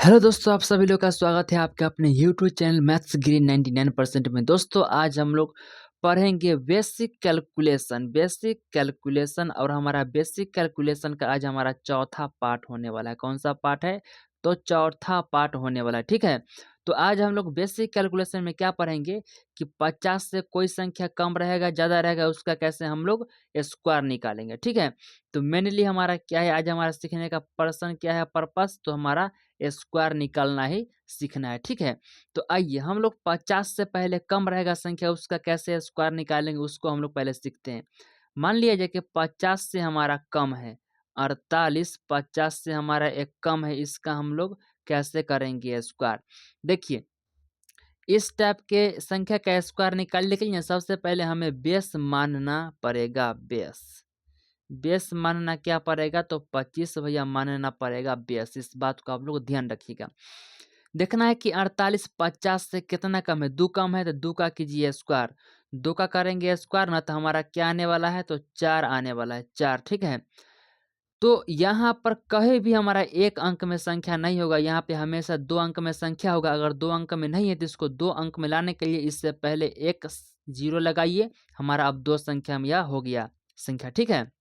Hello दोस्तों, आप सभी लोग का स्वागत है आपके अपने यूट्यूब चैनल मैथ्स ग्रीन 99% में। दोस्तों आज हम लोग पढ़ेंगे बेसिक कैलकुलेशन और हमारा बेसिक कैलकुलेशन का आज हमारा चौथा पार्ट होने वाला है। कौन सा पार्ट है? तो चौथा पार्ट होने वाला है, ठीक है। तो आज हम लोग बेसिक कैलकुलेशन में क्या पढ़ेंगे कि 50 से कोई संख्या कम रहेगा ज़्यादा रहेगा उसका कैसे हम लोग स्क्वायर निकालेंगे, ठीक है। तो मेनली हमारा क्या है, आज हमारा सीखने का पर्सन क्या है, पर्पस, तो हमारा स्क्वायर निकालना ही सीखना है, ठीक है। तो आइए हम लोग 50 से पहले कम रहेगा संख्या उसका कैसे स्क्वायर निकालेंगे उसको हम लोग पहले सीखते हैं। मान लिया जाए कि 50 से हमारा कम है 48, 50 से हमारा एक कम है, इसका हम लोग कैसे करेंगे स्क्वायर। देखिए इस टाइप के संख्या का स्क्वायर निकालने के लिए सबसे पहले हमें बेस मानना पड़ेगा। बेस मानना क्या पड़ेगा? तो 25 भैया मानना पड़ेगा बेस। इस बात को आप लोग ध्यान रखिएगा। देखना है कि 48 50 से कितना कम है, 2 कम है तो 2 का कीजिए स्क्वायर। 2 का करेंगे स्क्वायर ना तो हमारा क्या आने वाला है, तो 4 आने वाला है, 4, ठीक है। तो यहाँ पर कहीं भी हमारा एक अंक में संख्या नहीं होगा, यहाँ पे हमेशा 2 अंक में संख्या होगा। अगर 2 अंक में नहीं है तो इसको 2 अंक में लाने के लिए इससे पहले एक जीरो लगाइए, हमारा अब 2 संख्या में यह हो गया संख्या, ठीक है।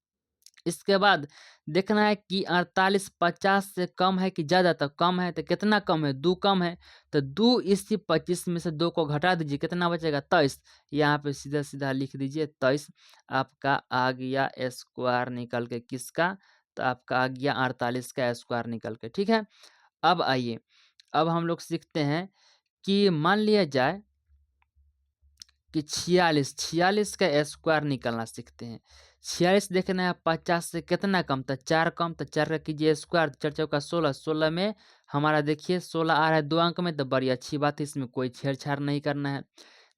इसके बाद देखना है कि 48 50 से कम है कि ज़्यादा, तो कम है तो कितना कम है, 2 कम है तो 2 इसी 25 में से 2 को घटा दीजिए, कितना बचेगा 23। यहाँ पे सीधा सीधा लिख दीजिए 23। आपका आ गया स्क्वायर निकल के किसका, तो आपका आ गया 48 का स्क्वायर निकल के, ठीक है। अब आइए अब हम लोग सीखते हैं कि मान लिया जाए कि 46 का स्क्वायर निकालना सीखते हैं। 46 देखना है 50 से कितना कम, तो 4 कम, तो 4 का कीजिए स्क्वायर, 4 चौका 16, 16 में हमारा देखिए 16 आ रहा है 2 अंक में, तो बड़ी अच्छी बात है, इसमें कोई छेड़छाड़ नहीं करना है।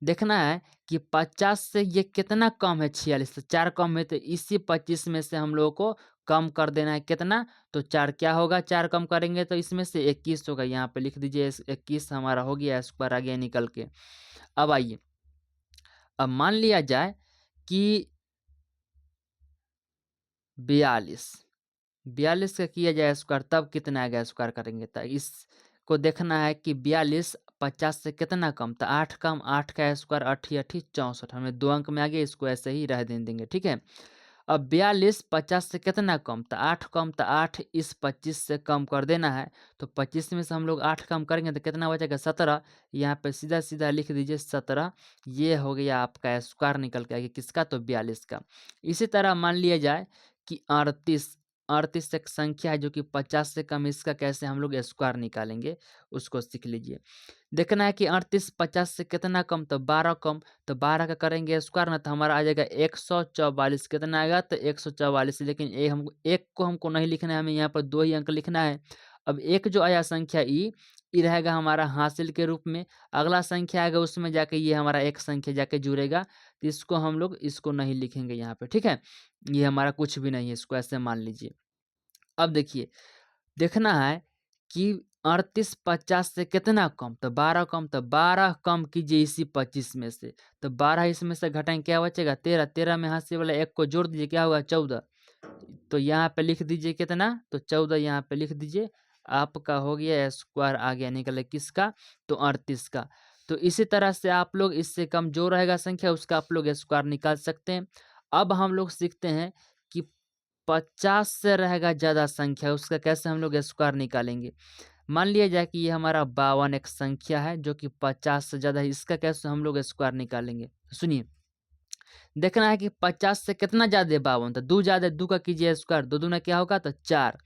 देखना है कि 50 से ये कितना कम है, 46 से 4 कम है, तो इसी 25 में से हम लोगों को कम कर देना है कितना, तो 4 क्या होगा, 4 कम करेंगे तो इसमें से 21 होगा, यहाँ पे लिख दीजिए 21 हमारा हो गया स्क्वायर आ गया निकल के। अब आइए अब मान लिया जाए कि 42 का किया जाए स्क्वायर, तब कितना आएगा स्क्वायर करेंगे, तो इसको देखना है कि 42 50 से कितना कम, तो 8 कम, 8 का स्क्वायर 8 8 64, हमें 2 अंक में आ गया, इसको ऐसे ही रह देंगे, ठीक है। अब 42 50 से कितना कम, तो 8 कम, तो 8 इस 25 से कम कर देना है, तो 25 में से हम लोग 8 कम करेंगे तो कितना बचेगा 17। यहाँ पे सीधा सीधा लिख दीजिए 17। ये हो गया आपका स्क्वायर निकल के आएगा किसका, तो 42 का। इसी तरह मान लिया जाए कि 38 एक संख्या है जो कि 50 से कम, इसका कैसे हम लोग स्क्वायर निकालेंगे उसको सीख लीजिए। देखना है कि 38 50 से कितना कम, तो 12 कम, तो 12 का करेंगे स्क्वायर ना तो हमारा आ जाएगा 144, कितना आएगा तो 144। लेकिन एक को हमको नहीं लिखना है, हमें यहाँ पर 2 ही अंक लिखना है। अब एक जो आया संख्या ई रहेगा हमारा हासिल के रूप में, अगला संख्या आएगा उसमें जाके ये हमारा एक संख्या जाके जुड़ेगा, तो इसको हम लोग इसको नहीं लिखेंगे यहाँ पे, ठीक है। ये हमारा कुछ भी नहीं है, इसको ऐसे मान लीजिए। अब देखिए देखना है कि 38 50 से कितना कम, तो 12 कम, तो 12 कम कीजिए इसी 25 में से, तो 12 इसमें से घटाएंगे क्या बचेगा 13, 13 में हाथ से वाला एक को जोड़ दीजिए क्या होगा 14। तो यहाँ पे लिख दीजिए कितना, तो 14 यहाँ पे लिख दीजिए, आपका हो गया स्क्वायर आ गया निकले किसका, तो 38 का। तो इसी तरह से आप लोग इससे कम जो रहेगा संख्या उसका आप लोग स्क्वायर निकाल सकते हैं। अब हम लोग सीखते हैं कि 50 से रहेगा ज़्यादा संख्या उसका कैसे हम लोग स्क्वायर निकालेंगे। मान लिया जाए कि ये हमारा 52 एक संख्या है जो कि 50 से ज़्यादा है, इसका कैसे हम लोग स्क्वायर निकालेंगे सुनिए। देखना है कि 50 से कितना ज़्यादा है 52, तो 2 ज़्यादा, 2 का कीजिए स्क्वायर, 2 दूना क्या होगा तो 4,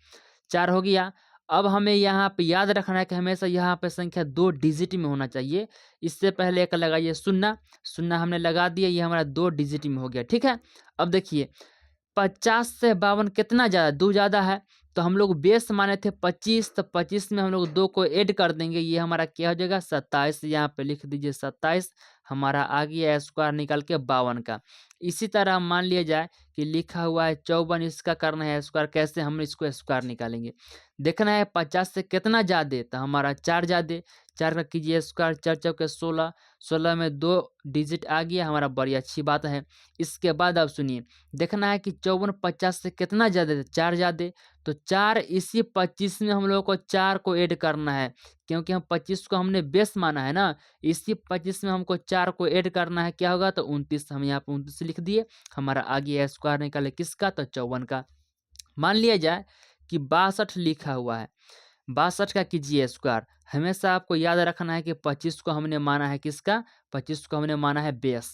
4 हो गया। अब हमें यहाँ पे याद रखना है कि हमेशा यहाँ पे संख्या 2 डिजिट में होना चाहिए। इससे पहले एक लगाइए शून्य, शून्य हमने लगा दिया, ये हमारा 2 डिजिट में हो गया, ठीक है। अब देखिए 50 से 52 कितना ज़्यादा, 2 ज़्यादा है, तो हम लोग बेस माने थे 25, तो 25 में हम लोग 2 को ऐड कर देंगे, ये हमारा क्या हो जाएगा 27, यहाँ पे लिख दीजिए 27, हमारा आ गया स्क्वायर निकल के 52 का। इसी तरह मान लिया जाए कि लिखा हुआ है 54, इसका करना है स्क्वायर। कैसे हम इसको स्क्वायर निकालेंगे? देखना है 50 से कितना ज़्यादा, तो हमारा 4 ज़्यादा। 4 का कीजिए स्क्वायर, 4 चौके 16, 16 में 2 डिजिट आ गया हमारा, बड़ी अच्छी बात है। इसके बाद अब सुनिए, देखना है कि 54 50 से कितना ज़्यादा है, 4 ज़्यादा। तो 4 इसी 25 में हम लोगों को 4 को ऐड करना है, क्योंकि हम 25 को हमने बेस माना है ना। इसी 25 में हमको 4 को ऐड करना है, क्या होगा? तो 29, हम यहाँ पे 29 लिख दिए। हमारा आ गया स्क्वायर निकाले किसका? तो 54 का। मान लिया जाए कि 62 लिखा हुआ है, 62 का कीजिए स्क्वायर। हमेशा आपको याद रखना है कि 25 को हमने माना है किसका? 25 को हमने माना है बेस।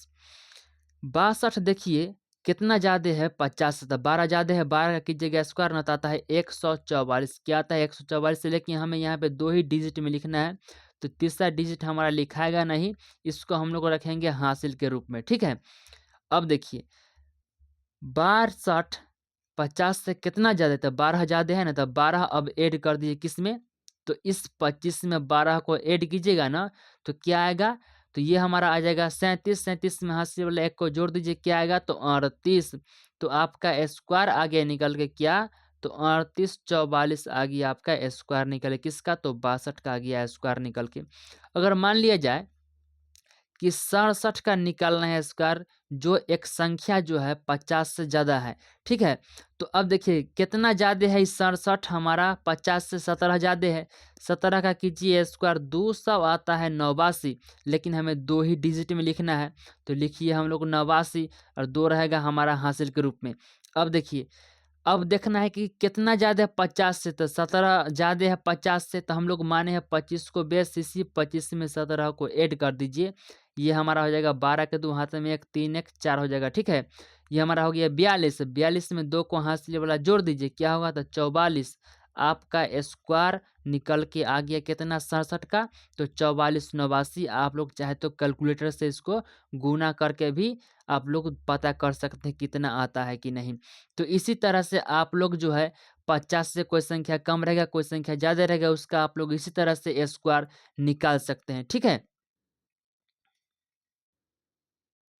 62 देखिए कितना ज़्यादा है 50 से, तो 12 ज़्यादा है। 12 का कीजिएगा स्क्वायर न, तो आता है 144। क्या आता है? 144 से, लेकिन हमें यहाँ पे 2 ही डिजिट में लिखना है, तो तीसरा डिजिट हमारा लिखाएगा नहीं, इसको हम लोग रखेंगे हासिल के रूप में। ठीक है, अब देखिए 62 50 से कितना ज़्यादा, तो 12 ज़्यादा है ना, तो 12 अब ऐड कर दीजिए किस में? तो इस 25 में 12 को ऐड कीजिएगा ना, तो क्या आएगा? तो ये हमारा आ जाएगा 37। 37 में हासिल वाला 1 को जोड़ दीजिए, क्या आएगा? तो 38। तो आपका स्क्वायर आ गया निकल के क्या? तो 38 44 आ गया आपका स्क्वायर निकल के किसका? तो 62 का आ गया स्क्वायर निकल के। अगर मान लिया जाए कि 67 का निकालना है स्क्वायर, जो एक संख्या जो है 50 से ज़्यादा है। ठीक है, तो अब देखिए कितना ज़्यादा है इस 67, हमारा 50 से 17 ज़्यादा है। 17 का कीजिए स्क्वायर, 200 आता है 89, लेकिन हमें 2 ही डिजिट में लिखना है, तो लिखिए हम लोग 89 और 2 रहेगा हमारा हासिल के रूप में। अब देखिए, अब देखना है कि कितना ज़्यादा है 50 से, तो 17 ज़्यादा है 50 से, तो हम लोग माने हैं 25 को बेस, इसी 25 में 17 को ऐड कर दीजिए। ये हमारा हो जाएगा 12 के 2 हाथ में 1, 3 1 4 हो जाएगा। ठीक है, ये हमारा हो गया 42। 42 में 2 को हासिल वाला जोड़ दीजिए, क्या होगा? तो 44। आपका स्क्वायर निकल के आ गया कितना? 67 का। तो 44 89। आप लोग चाहे तो कैलकुलेटर से इसको गुना करके भी आप लोग पता कर सकते हैं कितना आता है कि नहीं। तो इसी तरह से आप लोग जो है 50 से कोई संख्या कम रहेगा, कोई संख्या ज़्यादा रहेगा, उसका आप लोग इसी तरह से स्क्वायर निकाल सकते हैं। ठीक है?